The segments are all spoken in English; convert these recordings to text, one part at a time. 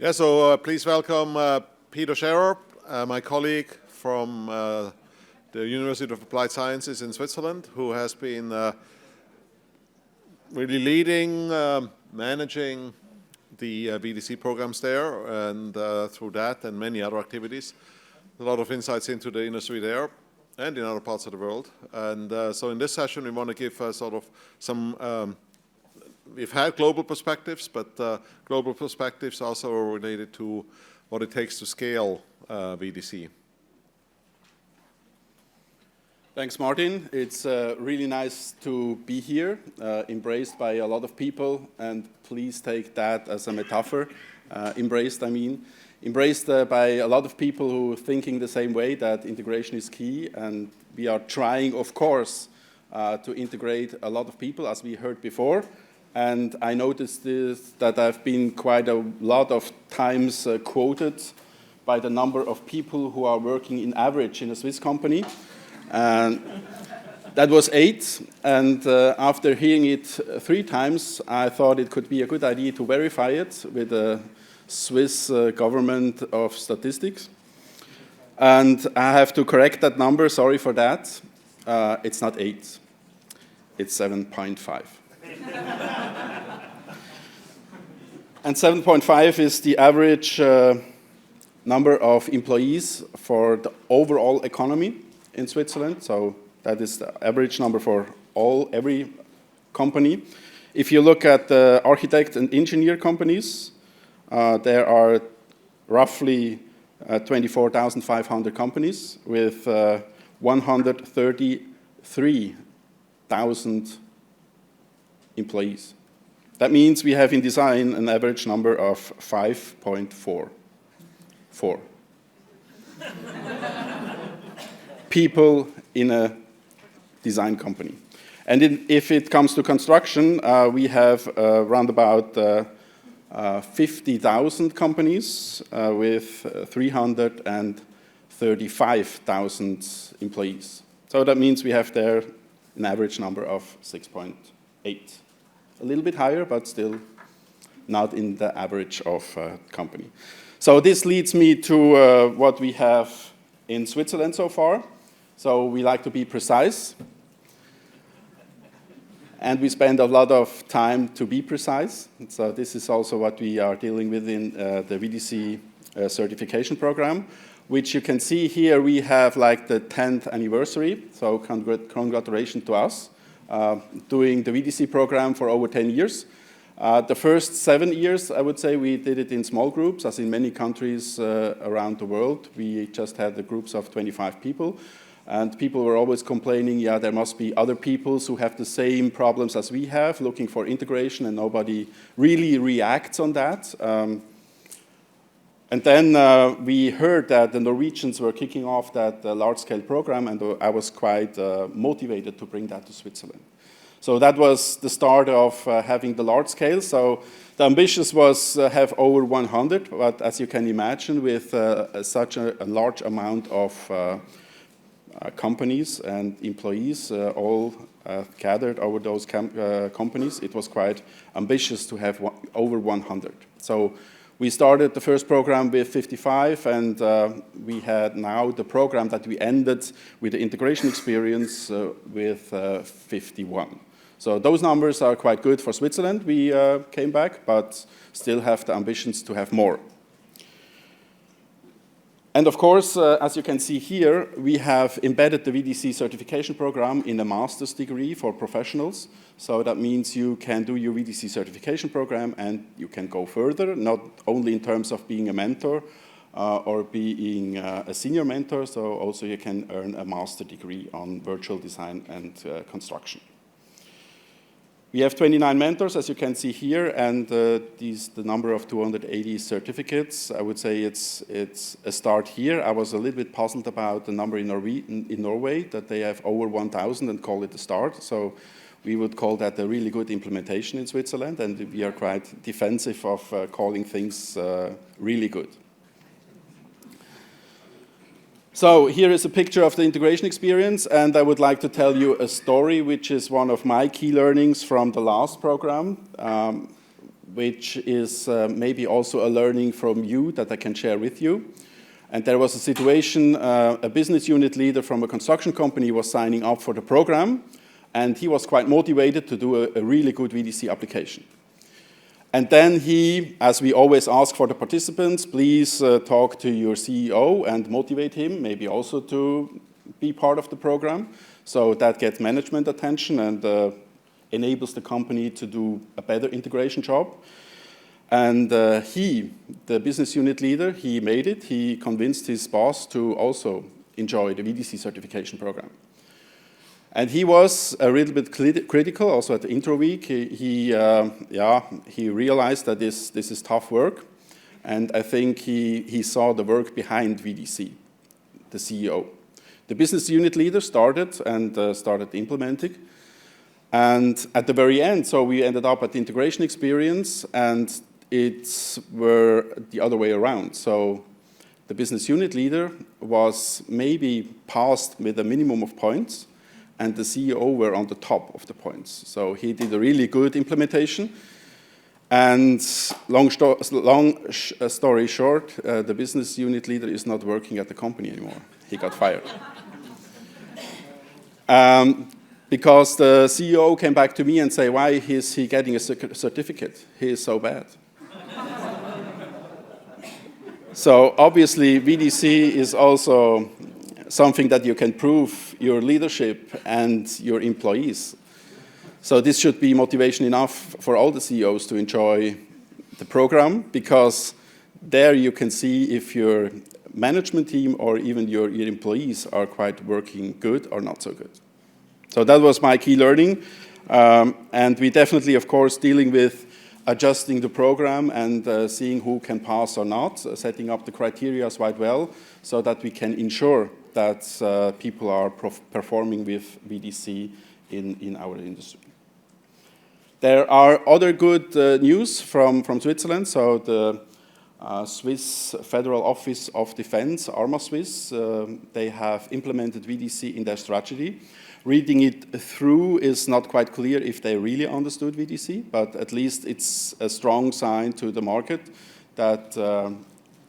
Yeah, so please welcome Peter Scherer, my colleague from the University of Applied Sciences in Switzerland, who has been really leading, managing the VDC programs there, and through that and many other activities, a lot of insights into the industry there and in other parts of the world. And so in this session, we want to give sort of some we've had global perspectives, but global perspectives also related to what it takes to scale VDC. Thanks, Martin. It's really nice to be here, embraced by a lot of people, and please take that as a metaphor. Embraced by a lot of people who are thinking the same way, that integration is key, and we are trying, of course, to integrate a lot of people, as we heard before. And I noticed that I've been quite a lot of times quoted by the number of people who are working in average in a Swiss company. And that was 8. And after hearing it 3 times, I thought it could be a good idea to verify it with the Swiss government of statistics. And I have to correct that number, sorry for that. It's not 8, it's 7.5. And 7.5 is the average number of employees for the overall economy in Switzerland. So that is the average number for every company. If you look at the architect and engineer companies, there are roughly 24,500 companies with 133,000 employees. That means we have in design an average number of 5.4 people in a design company. And if it comes to construction, we have around about 50,000 companies with 335,000 employees. So that means we have there an average number of 6.8. A little bit higher, but still not in the average of company. So this leads me to what we have in Switzerland so far. So we like to be precise. And we spend a lot of time to be precise. So this is also what we are dealing with in the VDC certification program, which you can see here we have like the 10th anniversary. So congratulations to us. Doing the VDC program for over 10 years. The first 7 years, I would say, we did it in small groups, as in many countries around the world. We just had the groups of 25 people. And people were always complaining, yeah, there must be other people who have the same problems as we have, looking for integration, and nobody really reacts on that. And then we heard that the Norwegians were kicking off that large-scale program, and I was quite motivated to bring that to Switzerland. So that was the start of having the large scale. So the ambition was have over 100, but as you can imagine, with such a large amount of companies and employees all gathered over those companies, it was quite ambitious to have over 100. So we started the first program with 55, and we had now the program that we ended with the integration experience with 51. So those numbers are quite good for Switzerland. We came back, but still have the ambitions to have more. And of course, as you can see here, we have embedded the VDC certification program in a master's degree for professionals. So that means you can do your VDC certification program and you can go further, not only in terms of being a mentor or being a senior mentor, so also you can earn a master degree on virtual design and construction. We have 29 mentors, as you can see here, and the number of 280 certificates. I would say it's a start here. I was a little bit puzzled about the number in Norway, that they have over 1,000 and call it a start. So we would call that a really good implementation in Switzerland, and we are quite defensive of calling things really good. So here is a picture of the integration experience, and I would like to tell you a story which is one of my key learnings from the last program. which is maybe also a learning from you that I can share with you. And there was a situation, a business unit leader from a construction company was signing up for the program, and he was quite motivated to do a really good VDC application. And then he, as we always ask for the participants, please talk to your CEO and motivate him, maybe also to be part of the program. So that gets management attention and enables the company to do a better integration job. And he, the business unit leader, he made it. He convinced his boss to also enjoy the VDC certification program. And he was a little bit critical also at the intro week. He realized that this is tough work. And I think he saw the work behind VDC, the CEO. The business unit leader started implementing. And at the very end, so we ended up at the integration experience, and it's were the other way around. So the business unit leader was maybe passed with a minimum of points, and the CEO were on the top of the points. So he did a really good implementation. And long story short, the business unit leader is not working at the company anymore. He got fired. Because the CEO came back to me and said, why is he getting a certificate? He is so bad. So obviously, VDC is also something that you can prove your leadership and your employees. So this should be motivation enough for all the CEOs to enjoy the program, because there you can see if your management team or even your employees are quite working good or not so good. So that was my key learning. And we definitely, of course, dealing with adjusting the program and seeing who can pass or not, setting up the criteria quite well so that we can ensure that people are performing with VDC in our industry. There are other good news from Switzerland. So the Swiss Federal Office of Defense, Arma Swiss, they have implemented VDC in their strategy. Reading it through is not quite clear if they really understood VDC, but at least it's a strong sign to the market that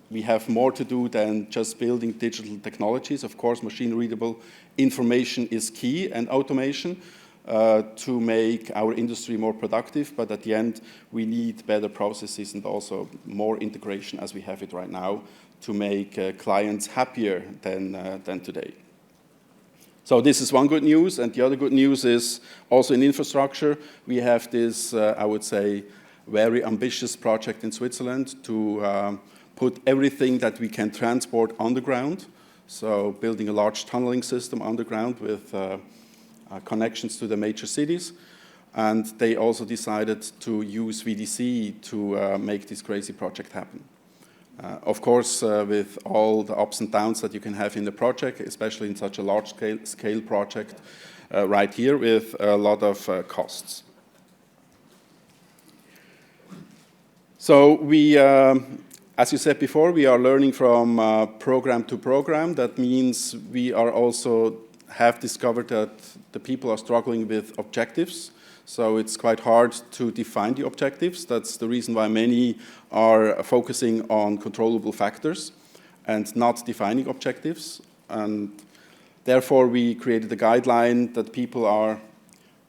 we have more to do than just building digital technologies. Of course, machine-readable information is key, and automation to make our industry more productive. But at the end, we need better processes and also more integration as we have it right now to make clients happier than today. So this is one good news, and the other good news is also in infrastructure. We have this, I would say, very ambitious project in Switzerland to put everything that we can transport underground. So building a large tunneling system underground with connections to the major cities. And they also decided to use VDC to make this crazy project happen. Of course, with all the ups and downs that you can have in the project, especially in such a large scale project right here with a lot of costs. So we, as you said before, we are learning from program to program. That means we are also have discovered that the people are struggling with objectives. So it's quite hard to define the objectives. That's the reason why many are focusing on controllable factors and not defining objectives. And therefore, we created a guideline that people are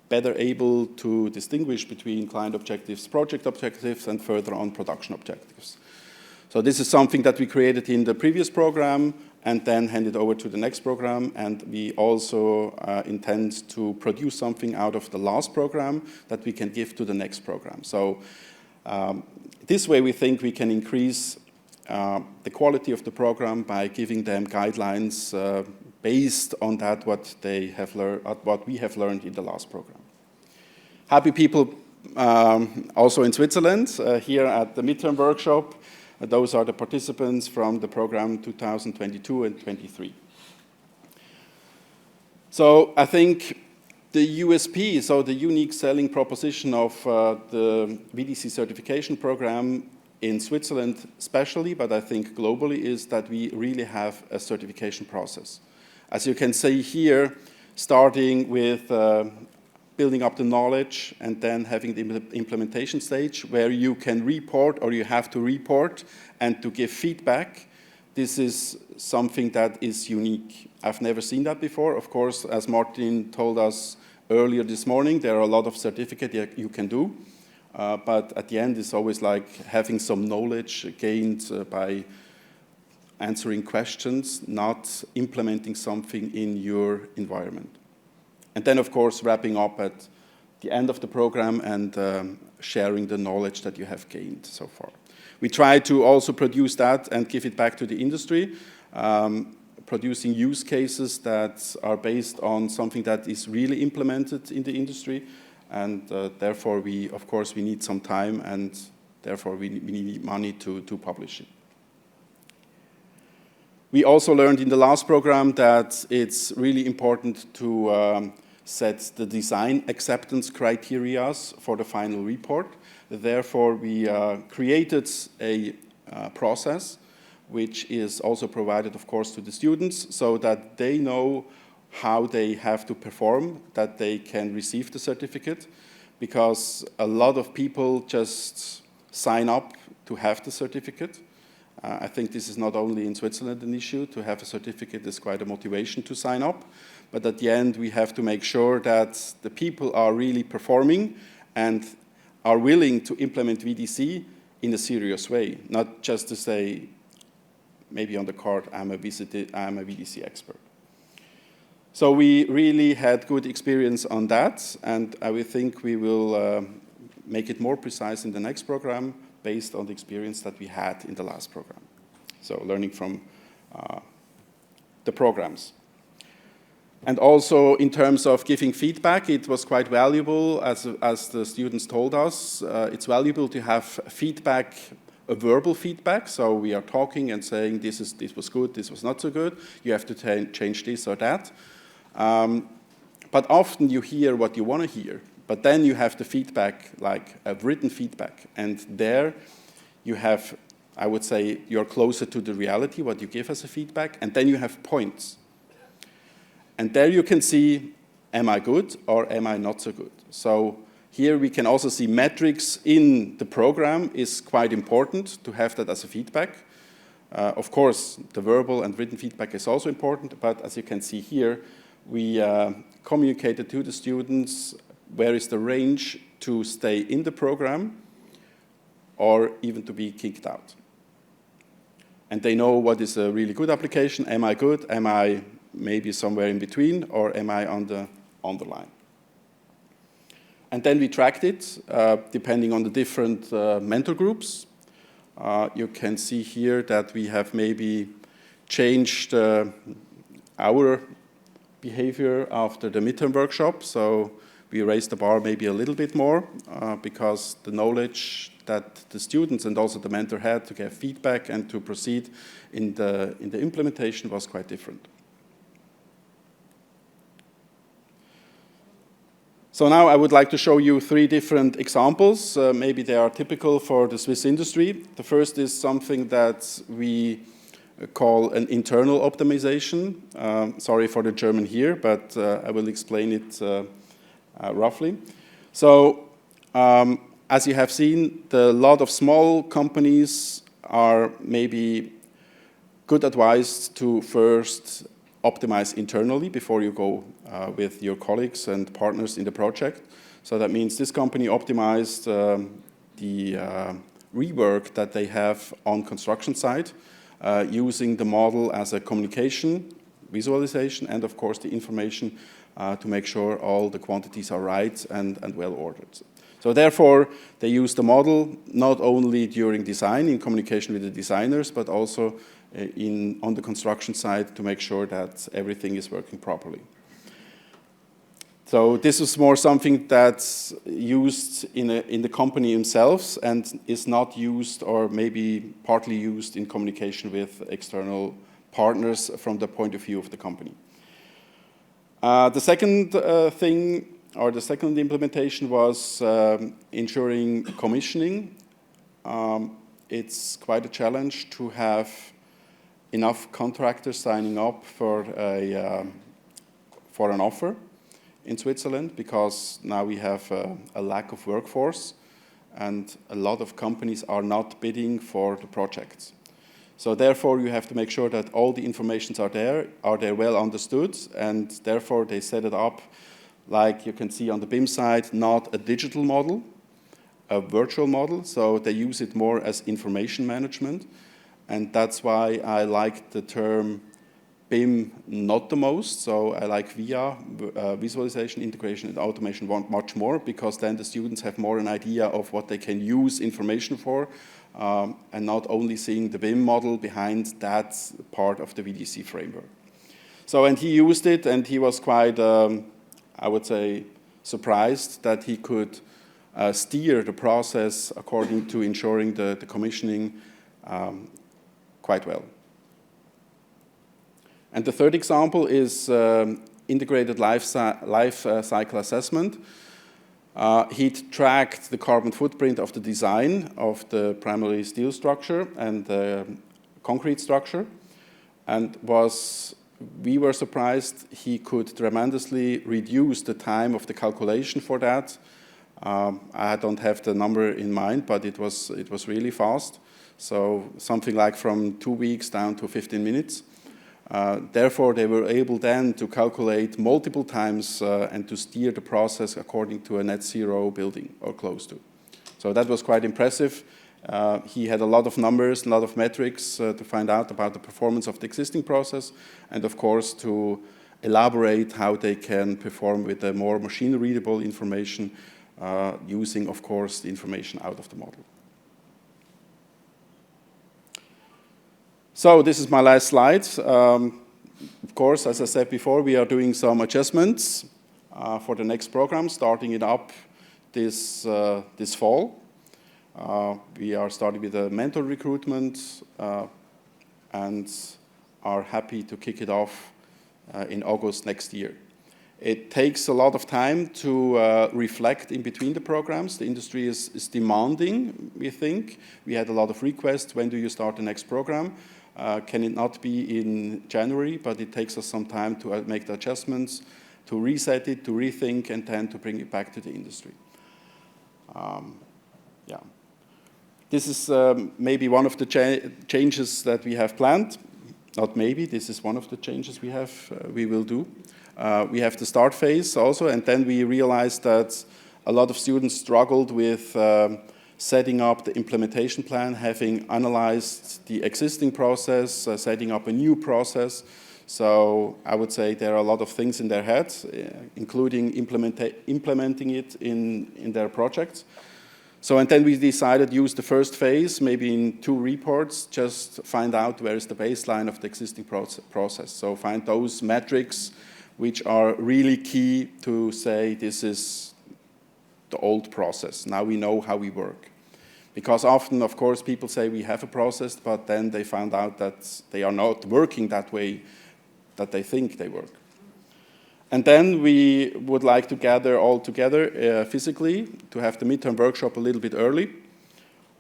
better able to distinguish between client objectives, project objectives, and further on production objectives. So this is something that we created in the previous program and then handed over to the next program. And we also intend to produce something out of the last program that we can give to the next program. So this way we think we can increase the quality of the program by giving them guidelines based on that what they have learned, what we have learned in the last program. Happy people also in Switzerland here at the midterm workshop. Those are the participants from the program 2022 and 23. So I think the USP, so the unique selling proposition of the VDC certification program in Switzerland especially, but I think globally, is that we really have a certification process. As you can see here, starting with building up the knowledge, and then having the implementation stage where you can report or you have to report and to give feedback. This is something that is unique. I've never seen that before. Of course, as Martin told us earlier this morning, there are a lot of certificates you can do. But at the end, it's always like having some knowledge gained by answering questions, not implementing something in your environment. And then, of course, wrapping up at the end of the program and sharing the knowledge that you have gained so far. We try to also produce that and give it back to the industry, producing use cases that are based on something that is really implemented in the industry. And therefore, of course, we need some time, and therefore, we need money to publish it. We also learned in the last program that it's really important to set the design acceptance criteria for the final report. Therefore, we created a process which is also provided, of course, to the students so that they know how they have to perform, that they can receive the certificate, because a lot of people just sign up to have the certificate. I think this is not only in Switzerland an issue. To have a certificate is quite a motivation to sign up. But at the end, we have to make sure that the people are really performing and are willing to implement VDC in a serious way, not just to say, maybe on the card, I'm a VDC expert. So we really had good experience on that, and I think we will make it more precise in the next program based on the experience that we had in the last program. So learning from the programs. And also in terms of giving feedback, it was quite valuable, as the students told us. It's valuable to have feedback, a verbal feedback. So we are talking and saying, this was good, this was not so good. You have to change this or that. But often you hear what you want to hear. But then you have the feedback, like a written feedback. And there you have, I would say, you're closer to the reality, what you give as a feedback. And then you have points. And there you can see, am I good or am I not so good? So here we can also see metrics in the program is quite important to have that as a feedback. Of course, the verbal and written feedback is also important, but as you can see here, we communicated to the students where is the range to stay in the program or even to be kicked out. And they know what is a really good application. Am I good? Am I maybe somewhere in between, or am I on the line? And then we tracked it depending on the different mentor groups. You can see here that we have maybe changed our behavior after the midterm workshop. So we raised the bar maybe a little bit more because the knowledge that the students and also the mentor had to give feedback and to proceed in the implementation was quite different. So now I would like to show you 3 different examples. Maybe they are typical for the Swiss industry. The first is something that we call an internal optimization. Sorry for the German here, but I will explain it roughly. So as you have seen, a lot of small companies are maybe good advised to first optimize internally before you go with your colleagues and partners in the project. So that means this company optimized the rework that they have on construction site using the model as a communication, visualization, and of course the information to make sure all the quantities are right and well ordered. So therefore, they use the model not only during design, in communication with the designers, but also on the construction side to make sure that everything is working properly. So this is more something that's used in the company themselves and is not used or maybe partly used in communication with external partners from the point of view of the company. The second thing, or the second implementation was ensuring commissioning. It's quite a challenge to have enough contractors signing up for an offer. in Switzerland because now we have a lack of workforce and a lot of companies are not bidding for the projects. So therefore, you have to make sure that all the informations are there well understood, and therefore they set it up like you can see on the BIM side, not a digital model, a virtual model, so they use it more as information management, and that's why I like the term BIM not the most, so I like VIA, visualization, integration, and automation much more, because then the students have more an idea of what they can use information for, and not only seeing the BIM model behind that part of the VDC framework. So, and he used it, and he was quite, I would say, surprised that he could steer the process according to ensuring the commissioning quite well. And the third example is integrated life cycle assessment. He tracked the carbon footprint of the design of the primary steel structure and the concrete structure, and we were surprised he could tremendously reduce the time of the calculation for that. I don't have the number in mind, but it was really fast. So something like from 2 weeks down to 15 minutes. Therefore, they were able then to calculate multiple times and to steer the process according to a net zero building or close to. So that was quite impressive. He had a lot of numbers, a lot of metrics to find out about the performance of the existing process, and of course to elaborate how they can perform with a more machine-readable information using, of course, the information out of the model. So this is my last slide. Of course, as I said before, we are doing some adjustments for the next program, starting it up this fall. We are starting with a mentor recruitment and are happy to kick it off in August next year. It takes a lot of time to reflect in between the programs. The industry is demanding, we think. We had a lot of requests, when do you start the next program? Can it not be in January, but it takes us some time to make the adjustments, to reset it, to rethink, and then to bring it back to the industry. Yeah. This is maybe one of the changes that we have planned. Not maybe, this is one of the changes we will do. We have the start phase also, and then we realized that a lot of students struggled with setting up the implementation plan, having analyzed the existing process, setting up a new process. So I would say there are a lot of things in their heads, including implementing it in their projects. So, and then we decided to use the first phase, maybe in 2 reports, just find out where is the baseline of the existing process. So find those metrics which are really key to say this is the old process. Now we know how we work. Because often, of course, people say we have a process, but then they found out that they are not working that way that they think they work. And then we would like to gather all together physically to have the midterm workshop a little bit early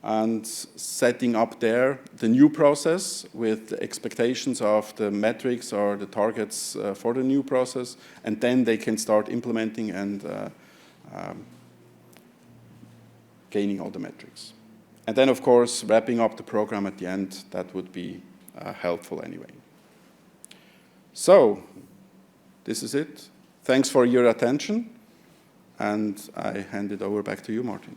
and setting up there the new process with the expectations of the metrics or the targets for the new process, and then they can start implementing and gaining all the metrics. And then, of course, wrapping up the program at the end, that would be helpful anyway. So, this is it. Thanks for your attention, and I hand it over back to you, Martin.